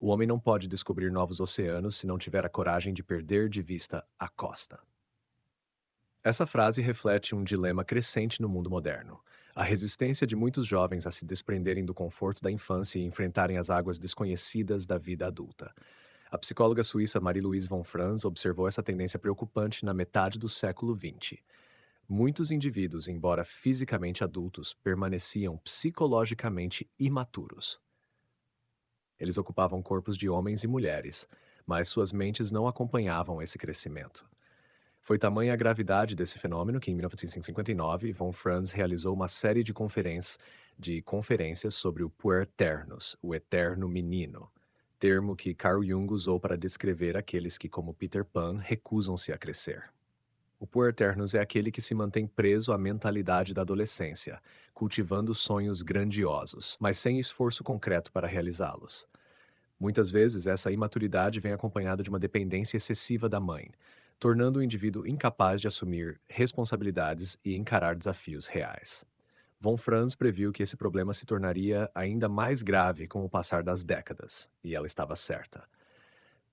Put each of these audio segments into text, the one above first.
O homem não pode descobrir novos oceanos se não tiver a coragem de perder de vista a costa. Essa frase reflete um dilema crescente no mundo moderno. A resistência de muitos jovens a se desprenderem do conforto da infância e enfrentarem as águas desconhecidas da vida adulta. A psicóloga suíça Marie-Louise von Franz observou essa tendência preocupante na metade do século XX. Muitos indivíduos, embora fisicamente adultos, permaneciam psicologicamente imaturos. Eles ocupavam corpos de homens e mulheres, mas suas mentes não acompanhavam esse crescimento. Foi tamanha a gravidade desse fenômeno que, em 1959, von Franz realizou uma série de conferências sobre o puerternus, o eterno menino, termo que Carl Jung usou para descrever aqueles que, como Peter Pan, recusam-se a crescer. O puerternus é aquele que se mantém preso à mentalidade da adolescência, cultivando sonhos grandiosos, mas sem esforço concreto para realizá-los. Muitas vezes, essa imaturidade vem acompanhada de uma dependência excessiva da mãe, tornando o indivíduo incapaz de assumir responsabilidades e encarar desafios reais. Von Franz previu que esse problema se tornaria ainda mais grave com o passar das décadas, e ela estava certa.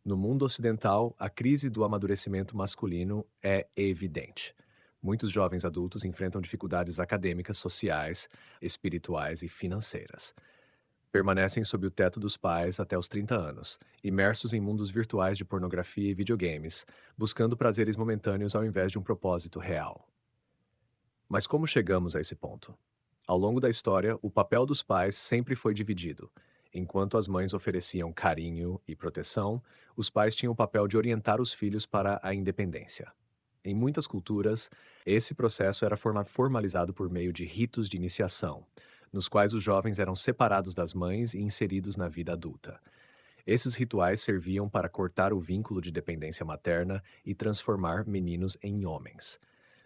No mundo ocidental, a crise do amadurecimento masculino é evidente. Muitos jovens adultos enfrentam dificuldades acadêmicas, sociais, espirituais e financeiras. Permanecem sob o teto dos pais até os 30 anos, imersos em mundos virtuais de pornografia e videogames, buscando prazeres momentâneos ao invés de um propósito real. Mas como chegamos a esse ponto? Ao longo da história, o papel dos pais sempre foi dividido. Enquanto as mães ofereciam carinho e proteção, os pais tinham o papel de orientar os filhos para a independência. Em muitas culturas, esse processo era formalizado por meio de ritos de iniciação, nos quais os jovens eram separados das mães e inseridos na vida adulta. Esses rituais serviam para cortar o vínculo de dependência materna e transformar meninos em homens.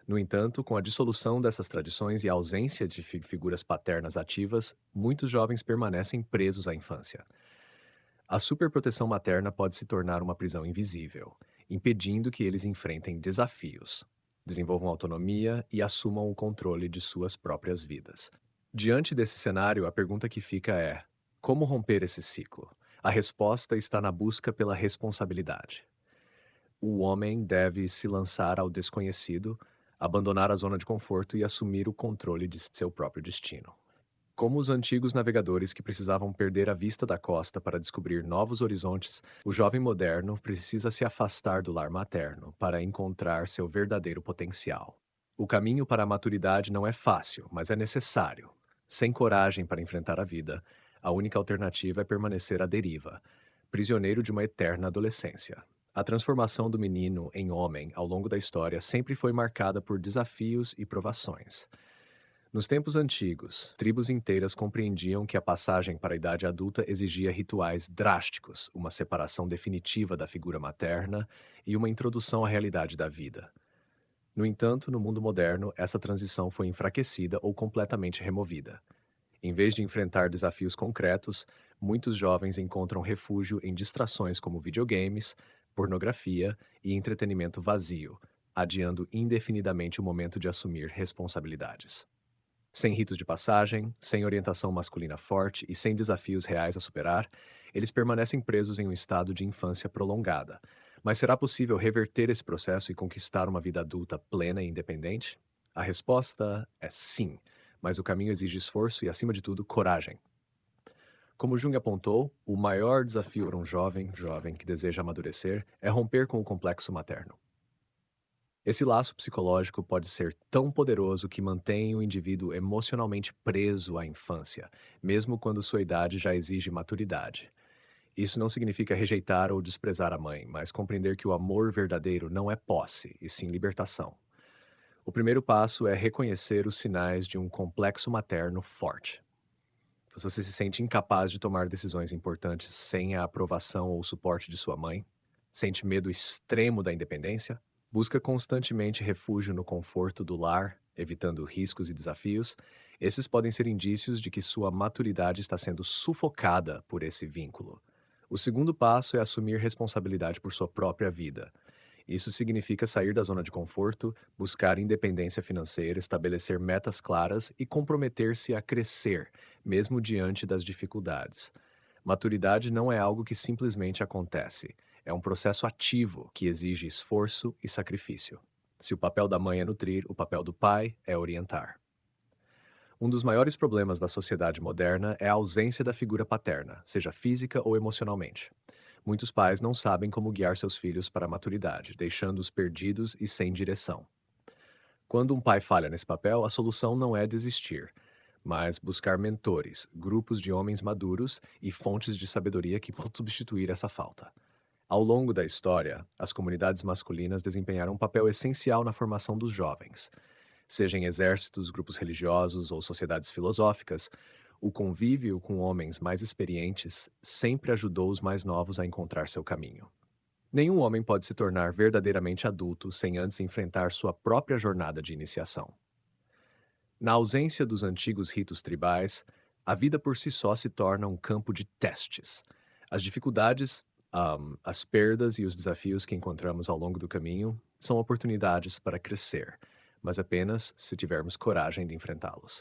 No entanto, com a dissolução dessas tradições e a ausência de figuras paternas ativas, muitos jovens permanecem presos à infância. A superproteção materna pode se tornar uma prisão invisível, impedindo que eles enfrentem desafios, desenvolvam autonomia e assumam o controle de suas próprias vidas. Diante desse cenário, a pergunta que fica é: como romper esse ciclo? A resposta está na busca pela responsabilidade. O homem deve se lançar ao desconhecido, abandonar a zona de conforto e assumir o controle de seu próprio destino. Como os antigos navegadores que precisavam perder a vista da costa para descobrir novos horizontes, o jovem moderno precisa se afastar do lar materno para encontrar seu verdadeiro potencial. O caminho para a maturidade não é fácil, mas é necessário. Sem coragem para enfrentar a vida, a única alternativa é permanecer à deriva, prisioneiro de uma eterna adolescência. A transformação do menino em homem ao longo da história sempre foi marcada por desafios e provações. Nos tempos antigos, tribos inteiras compreendiam que a passagem para a idade adulta exigia rituais drásticos, uma separação definitiva da figura materna e uma introdução à realidade da vida. No entanto, no mundo moderno, essa transição foi enfraquecida ou completamente removida. Em vez de enfrentar desafios concretos, muitos jovens encontram refúgio em distrações como videogames, pornografia e entretenimento vazio, adiando indefinidamente o momento de assumir responsabilidades. Sem ritos de passagem, sem orientação masculina forte e sem desafios reais a superar, eles permanecem presos em um estado de infância prolongada. Mas será possível reverter esse processo e conquistar uma vida adulta plena e independente? A resposta é sim, mas o caminho exige esforço e, acima de tudo, coragem. Como Jung apontou, o maior desafio para um jovem que deseja amadurecer é romper com o complexo materno. Esse laço psicológico pode ser tão poderoso que mantém o indivíduo emocionalmente preso à infância, mesmo quando sua idade já exige maturidade. Isso não significa rejeitar ou desprezar a mãe, mas compreender que o amor verdadeiro não é posse, e sim libertação. O primeiro passo é reconhecer os sinais de um complexo materno forte. Se você se sente incapaz de tomar decisões importantes sem a aprovação ou suporte de sua mãe, sente medo extremo da independência, busca constantemente refúgio no conforto do lar, evitando riscos e desafios, esses podem ser indícios de que sua maturidade está sendo sufocada por esse vínculo. O segundo passo é assumir responsabilidade por sua própria vida. Isso significa sair da zona de conforto, buscar independência financeira, estabelecer metas claras e comprometer-se a crescer, mesmo diante das dificuldades. Maturidade não é algo que simplesmente acontece. É um processo ativo que exige esforço e sacrifício. Se o papel da mãe é nutrir, o papel do pai é orientar. Um dos maiores problemas da sociedade moderna é a ausência da figura paterna, seja física ou emocionalmente. Muitos pais não sabem como guiar seus filhos para a maturidade, deixando-os perdidos e sem direção. Quando um pai falha nesse papel, a solução não é desistir, mas buscar mentores, grupos de homens maduros e fontes de sabedoria que possam substituir essa falta. Ao longo da história, as comunidades masculinas desempenharam um papel essencial na formação dos jovens. Seja em exércitos, grupos religiosos ou sociedades filosóficas, o convívio com homens mais experientes sempre ajudou os mais novos a encontrar seu caminho. Nenhum homem pode se tornar verdadeiramente adulto sem antes enfrentar sua própria jornada de iniciação. Na ausência dos antigos ritos tribais, a vida por si só se torna um campo de testes. As dificuldades, as perdas e os desafios que encontramos ao longo do caminho são oportunidades para crescer, mas apenas se tivermos coragem de enfrentá-los.